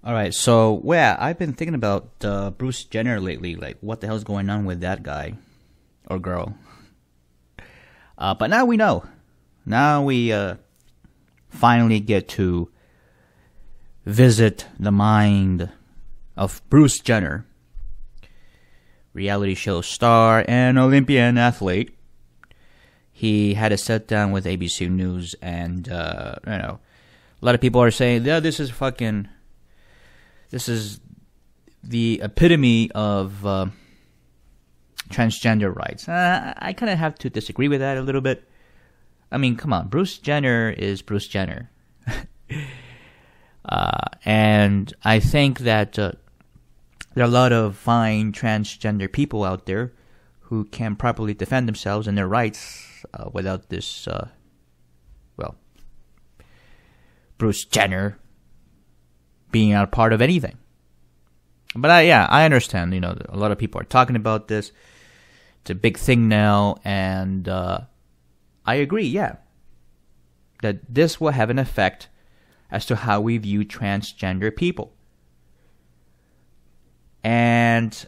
All right, so yeah, I've been thinking about Bruce Jenner lately. Like, what the hell's going on with that guy or girl? But now we know. Now we finally get to visit the mind of Bruce Jenner, reality show star and Olympian athlete. He had a sit down with ABC News, and a lot of people are saying, "Yeah, this is the epitome of transgender rights." I kind of have to disagree with that a little bit. I mean, come on, Bruce Jenner is Bruce Jenner. And I think that there are a lot of fine transgender people out there who can properly defend themselves and their rights without this, Bruce Jenner being a part of anything. But I understand, a lot of people are talking about this. It's a big thing now, and I agree, that this will have an effect as to how we view transgender people. And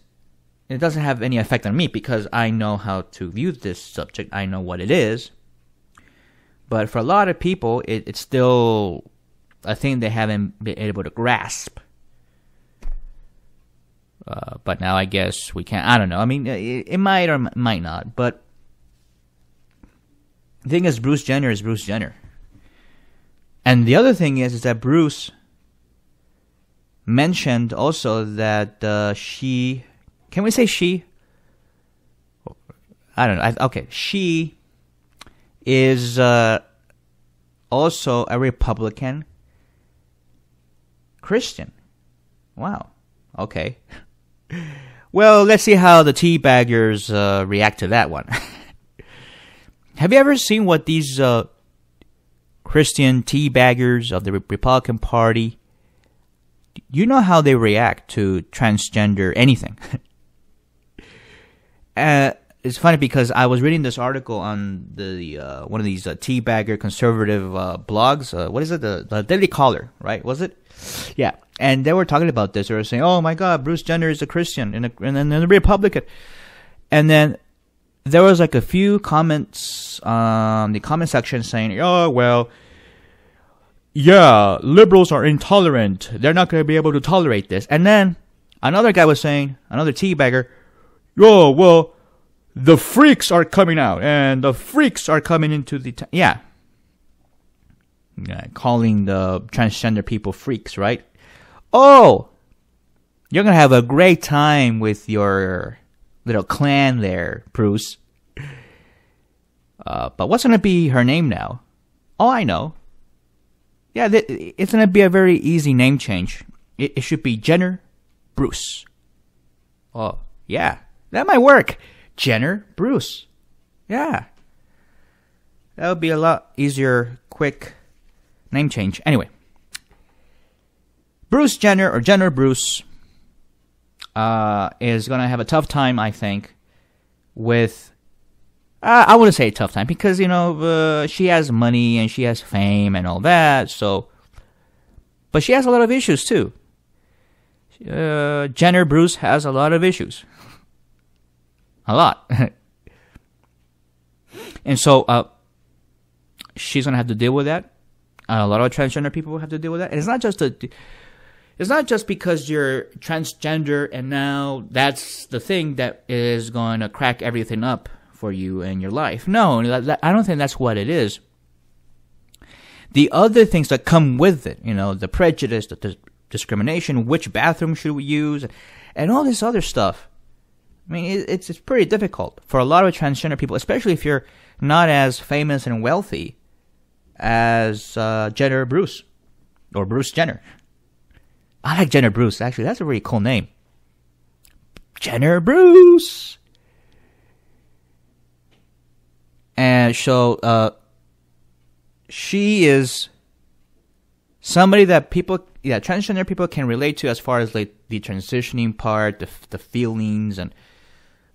it doesn't have any effect on me because I know how to view this subject. I know what it is. But for a lot of people, it's still a thing they haven't been able to grasp. But now I guess we can't. I don't know. I mean, it might or might not. But the thing is, Bruce Jenner is Bruce Jenner. And the other thing is that Bruce mentioned also that she... Can we say she? I don't know. Okay. She is also a Republican Christian. Wow. Okay. Well, let's see how the teabaggers react to that one. Have you ever seen what these Christian teabaggers of the Republican Party, you know how they react to transgender anything? It's funny because I was reading this article on the one of these teabagger conservative blogs. What is it? The Daily Caller, right? Was it? Yeah. And they were talking about this. They were saying, "Oh my God, Bruce Jenner is a Christian and a Republican." And then there was like a few comments on the comment section saying, "Oh well, yeah, liberals are intolerant. They're not going to be able to tolerate this." And then another guy was saying, another teabagger, "Oh well, the freaks are coming out, and the freaks are coming into the yeah, calling the transgender people freaks, right? Oh, you're gonna have a great time with your little clan there, Bruce. But what's gonna be her name now? Oh, I know. Yeah, it's gonna be a very easy name change. It should be Jenner Bruce. Oh, yeah, that might work. Jenner Bruce. Yeah. That would be a lot easier, quick name change. Anyway. Bruce Jenner, or Jenner Bruce, is going to have a tough time, I think, with... I wouldn't say a tough time, because, she has money and she has fame and all that, so... But she has a lot of issues, too. Jenner Bruce has a lot of issues. A lot. And so, she's going to have to deal with that. A lot of transgender people will have to deal with that. And it's not just because you're transgender and now that's the thing that is going to crack everything up for you in your life. No, I don't think that's what it is. The other things that come with it, the prejudice, the discrimination, which bathroom should we use, and all this other stuff. I mean, it's pretty difficult for a lot of transgender people, especially if you're not as famous and wealthy as Jenner Bruce or Bruce Jenner. I like Jenner Bruce, actually. That's a really cool name. Jenner Bruce! And so, she is somebody that transgender people can relate to as far as like the transitioning part, the feelings, and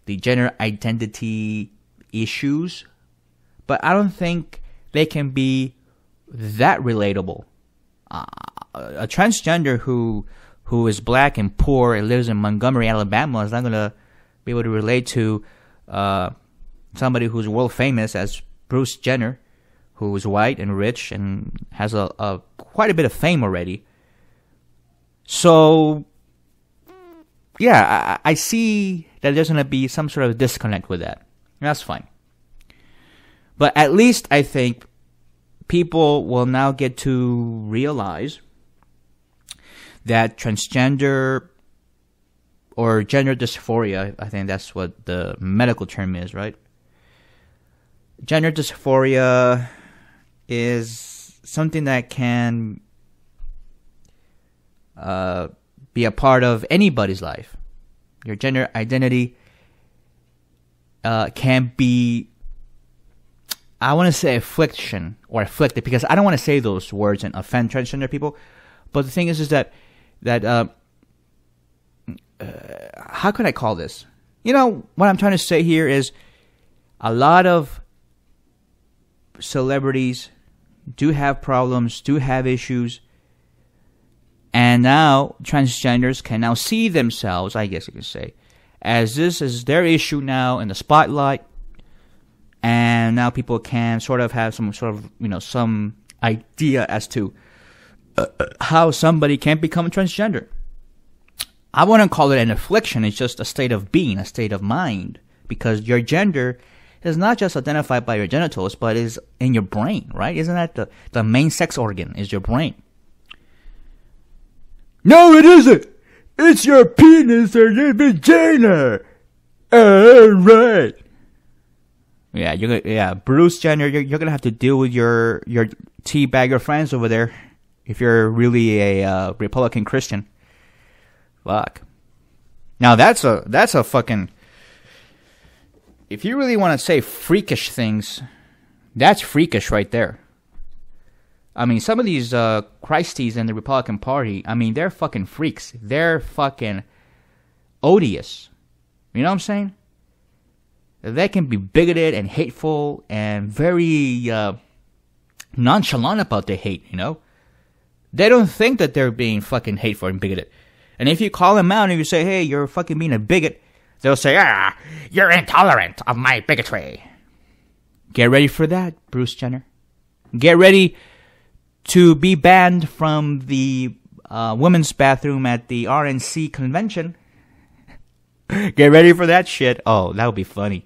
the gender identity issues. But I don't think they can be that relatable. A transgender who who is black and poor and lives in Montgomery, Alabama, is not going to be able to relate to somebody who's world famous as Bruce Jenner, who is white and rich and has a quite a bit of fame already. So, yeah, I see that there's going to be some sort of disconnect with that. That's fine. But at least I think people will now get to realize that transgender or gender dysphoria, I think that's what the medical term is, right? Gender dysphoria is something that can be a part of anybody's life. Your gender identity can be, I want to say affliction or afflicted, because I don't want to say those words and offend transgender people. But the thing is that how can I call this? You know, what I'm trying to say here is a lot of celebrities do have problems, do have issues, and now transgenders can now see themselves, I guess you could say, as this is their issue now in the spotlight, and now people can sort of have some sort of, you know, some idea as to how somebody can become transgender. I wouldn't call it an affliction. It's just a state of being, a state of mind, because your gender is not just identified by your genitals, but is in your brain, right? Isn't that the main sex organ is your brain? No, it isn't. It's your penis or your vagina. Right. Yeah, Bruce Jenner, you're gonna have to deal with your teabagger friends over there if you're really a Republican Christian. Fuck. Now that's a fucking. If you really want to say freakish things, that's freakish right there. I mean, some of these Christies in the Republican Party, I mean, they're fucking freaks. They're fucking odious. You know what I'm saying? They can be bigoted and hateful and very nonchalant about their hate, you know? They don't think that they're being fucking hateful and bigoted. And if you call them out and you say, hey, you're fucking being a bigot, they'll say, you're intolerant of my bigotry. Get ready for that, Bruce Jenner. Get ready to be banned from the women's bathroom at the RNC convention. Get ready for that shit. Oh, that would be funny.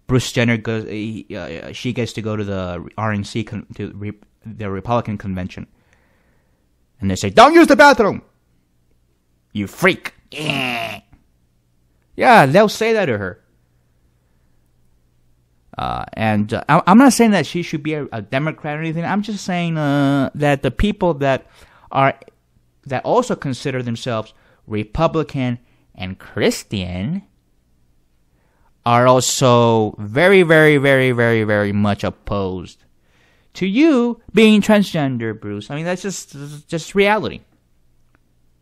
Bruce Jenner goes. She gets to go to the RNC the Republican convention, and they say, "Don't use the bathroom, you freak." Yeah, they'll say that to her. I'm not saying that she should be a Democrat or anything. I'm just saying that the people that also consider themselves Republican and Christian are also very, very, very, very, very much opposed to you being transgender, Bruce. I mean, that's just reality.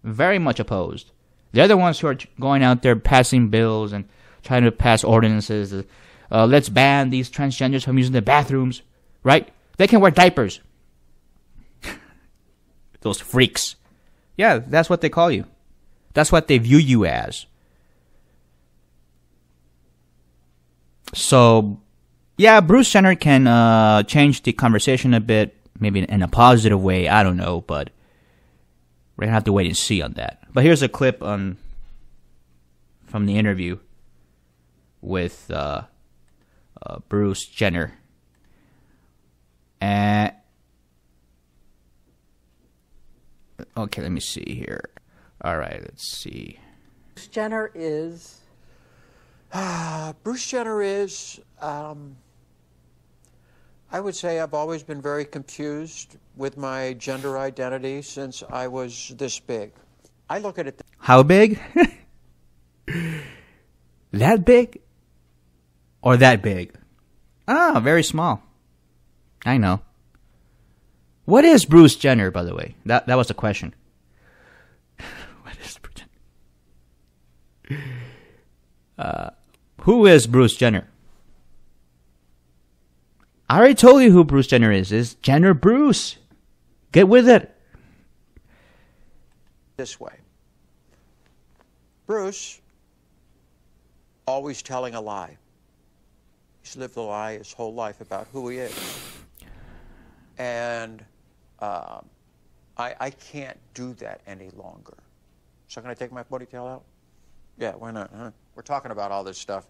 Very much opposed. They're the ones who are going out there passing bills and trying to pass ordinances. Let's ban these transgenders from using the bathrooms, right? They can wear diapers. Those freaks. Yeah, that's what they call you. That's what they view you as. So, yeah, Bruce Jenner can change the conversation a bit, maybe in a positive way. I don't know, but we're going to have to wait and see on that. But here's a clip from the interview with Bruce Jenner. Okay, let me see here. All right, let's see. Bruce Jenner is, I would say I've always been very confused with my gender identity since I was this big. I look at it. How big? That big? Or that big? Ah, very small. I know. What is Bruce Jenner, by the way? That was the question. What is Bruce Jenner? Who is Bruce Jenner? I already told you who Bruce Jenner is. It's Jenner Bruce. Get with it. this way. Bruce, always telling a lie. He's lived a lie his whole life about who he is. And I can't do that any longer. So can I take my ponytail out? Yeah, why not? Huh? We're talking about all this stuff.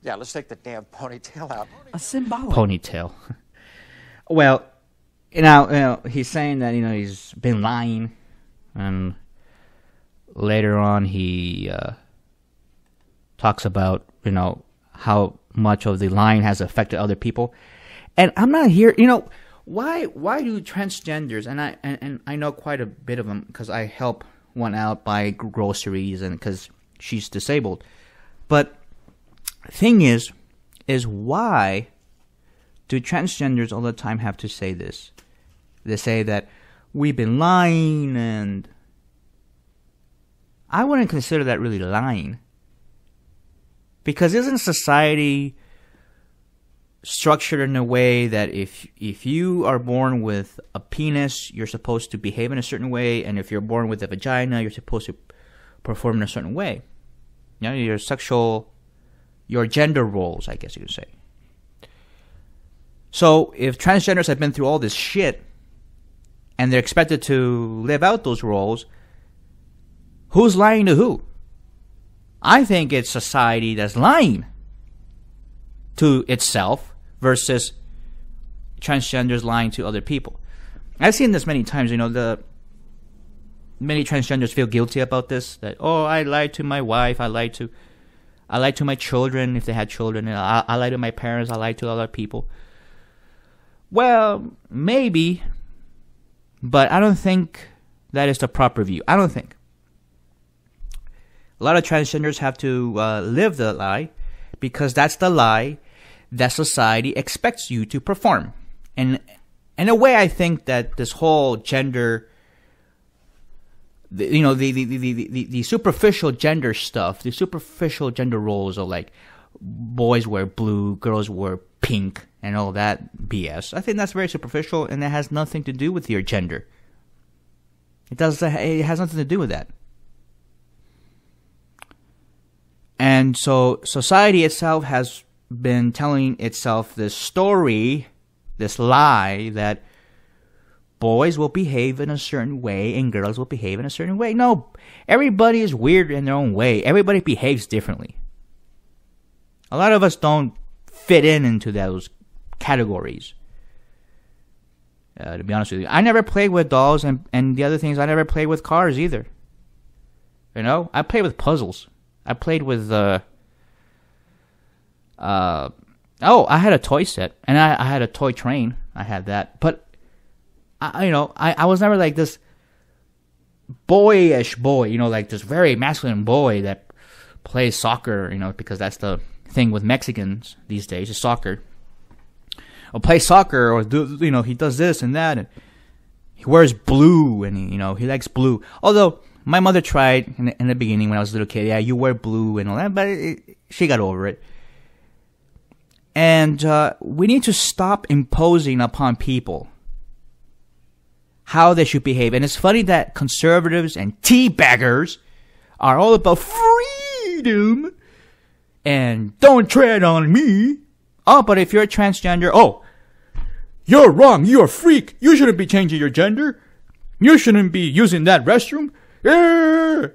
Yeah, let's take the damn ponytail out. A symbolic Ponytail. Well, he's saying that he's been lying, and later on he talks about how much of the lying has affected other people, and I'm not here. Why do transgenders, and I know quite a bit of them because I help one out buy groceries and because she's disabled, but thing is why do transgenders all the time have to say this? They say that we've been lying, and I wouldn't consider that really lying. Because isn't society structured in a way that if you are born with a penis, you're supposed to behave in a certain way, and if you're born with a vagina, you're supposed to perform in a certain way? Your gender roles, I guess you could say. So if transgenders have been through all this shit and they're expected to live out those roles, who's lying to who? I think it's society that's lying to itself versus transgenders lying to other people. I've seen this many times. Many transgenders feel guilty about this. That I lied to my wife. I lied to my children if they had children. I lied to my parents. I lied to other people. Well, maybe, but I don't think that is the proper view. I don't think. A lot of transgenders have to live the lie because that's the lie that society expects you to perform. And in a way, I think that this whole gender, the superficial gender stuff, the superficial gender roles of like boys wear blue, girls wear pink, and all that BS. I think that's very superficial, and that has nothing to do with your gender. It has nothing to do with that. And so society itself has been telling itself this story, this lie that boys will behave in a certain way and girls will behave in a certain way. No, everybody is weird in their own way. Everybody behaves differently. A lot of us don't fit into those categories. To be honest with you, I never played with dolls, and the other things, I never played with cars either. I played with puzzles. I played with I had a toy set, and I had a toy train. I had that, but I was never like this boyish boy, like this very masculine boy that plays soccer, because that's the thing with Mexicans these days is soccer. Or play soccer, or he does this and that, and he wears blue, and he likes blue. Although my mother tried in the beginning when I was a little kid, yeah, you wear blue and all that, but she got over it. And we need to stop imposing upon people how they should behave. And it's funny that conservatives and teabaggers are all about freedom and don't tread on me. Oh, but if you're a transgender, you're wrong. You're a freak. You shouldn't be changing your gender. You shouldn't be using that restroom. Yeah.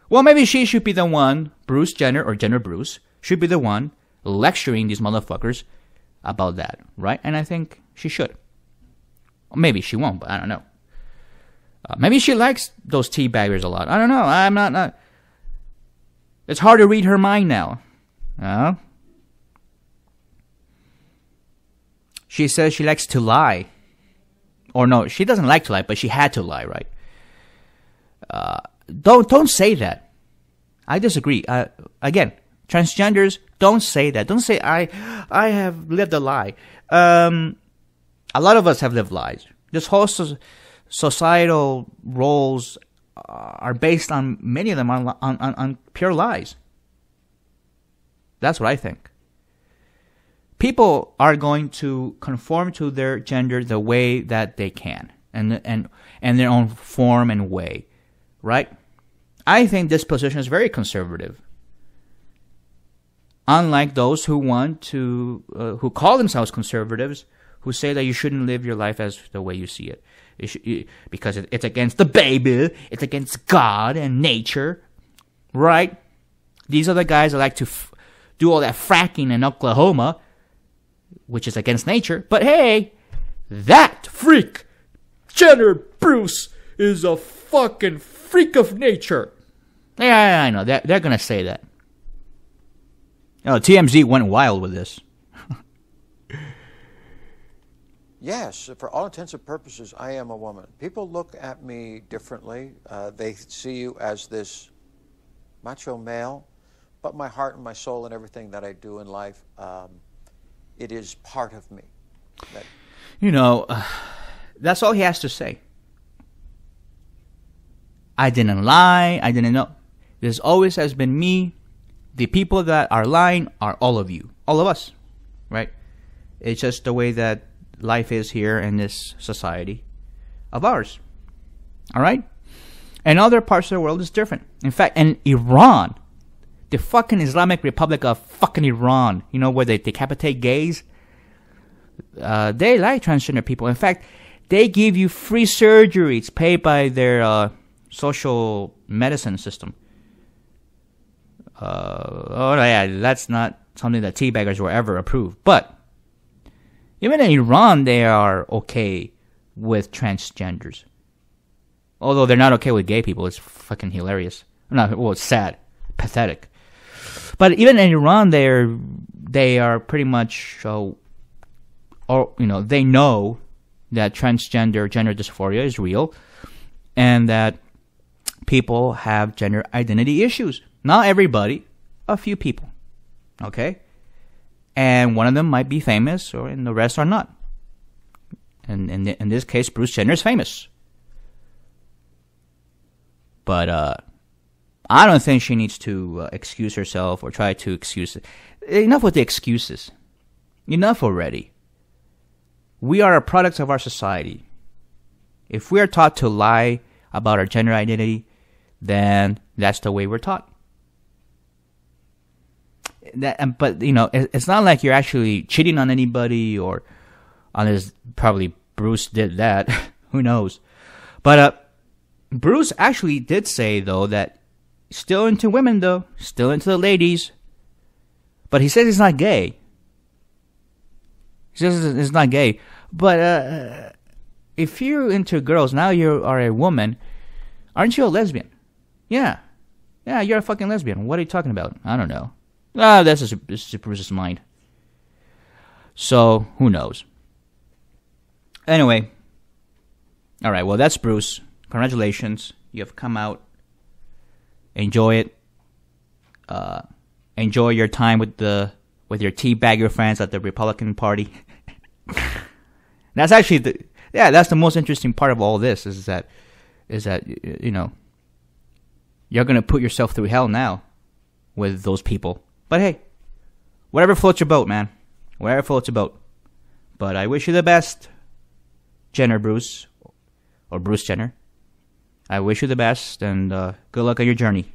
Well, maybe she should be the one, Bruce Jenner or Jenner Bruce, should be the one lecturing these motherfuckers about that, right? And I think she should. Maybe she won't, but I don't know. Maybe she likes those teabaggers a lot. I don't know. I'm not. It's hard to read her mind now. She says she likes to lie. Or no, she doesn't like to lie, but she had to lie, right? Don't say that. I disagree. Again, transgenders, don't say that. Don't say I have lived a lie. A lot of us have lived lies. This whole societal roles are based on, many of them on pure lies. That's what I think. People are going to conform to their gender the way that they can. and their own form and way, right? I think this position is very conservative. Unlike those who who call themselves conservatives, who say that you shouldn't live your life as the way you see it. Because it's against the Bible, it's against God and nature, right? These are the guys that like to do all that fracking in Oklahoma, which is against nature. But hey, that freak, Jenner Bruce, is a fucking freak of nature. Yeah, I know. They're going to say that. Oh, TMZ went wild with this. Yes, for all intents and purposes, I am a woman. People look at me differently. They see you as this macho male, but my heart and my soul and everything that I do in life, it is part of me. That's all he has to say. I didn't lie. I didn't know. This always has been me. The people that are lying are all of you. All of us. Right? It's just the way that life is here in this society of ours. Alright? And other parts of the world is different. In fact, in Iran, the fucking Islamic Republic of fucking Iran, where they decapitate gays, they like transgender people. In fact, they give you free surgery. It's paid by their social medicine system. That's not something that teabaggers will ever approve. But even in Iran, they are okay with transgenders. Although they're not okay with gay people. It's fucking hilarious. It's sad. Pathetic. But even in Iran, they are pretty much, they know that transgender gender dysphoria is real, and that people have gender identity issues. Not everybody, a few people. Okay? And one of them might be famous, and the rest are not. And in this case, Bruce Jenner is famous. But I don't think she needs to excuse herself or try to excuse it. Enough with the excuses. Enough already. We are a product of our society. If we are taught to lie about our gender identity, then that's the way we're taught. But it's not like you're actually cheating on anybody, or unless probably Bruce did that. Who knows? But Bruce actually did say, though, that still into women, though. Still into the ladies. But he says he's not gay. He says it's not gay. But if you're into girls, now you are a woman, aren't you a lesbian? Yeah. Yeah, you're a fucking lesbian. What are you talking about? I don't know. This is Bruce's mind. So, who knows? Anyway. Alright, well, that's Bruce. Congratulations. You have come out. Enjoy it. Enjoy your time with your teabagger friends at the Republican Party. That's actually that's the most interesting part of all this is that you're gonna put yourself through hell now with those people. But hey, whatever floats your boat, man. Whatever floats your boat. But I wish you the best, Jenner Bruce, or Bruce Jenner. I wish you the best, and good luck on your journey.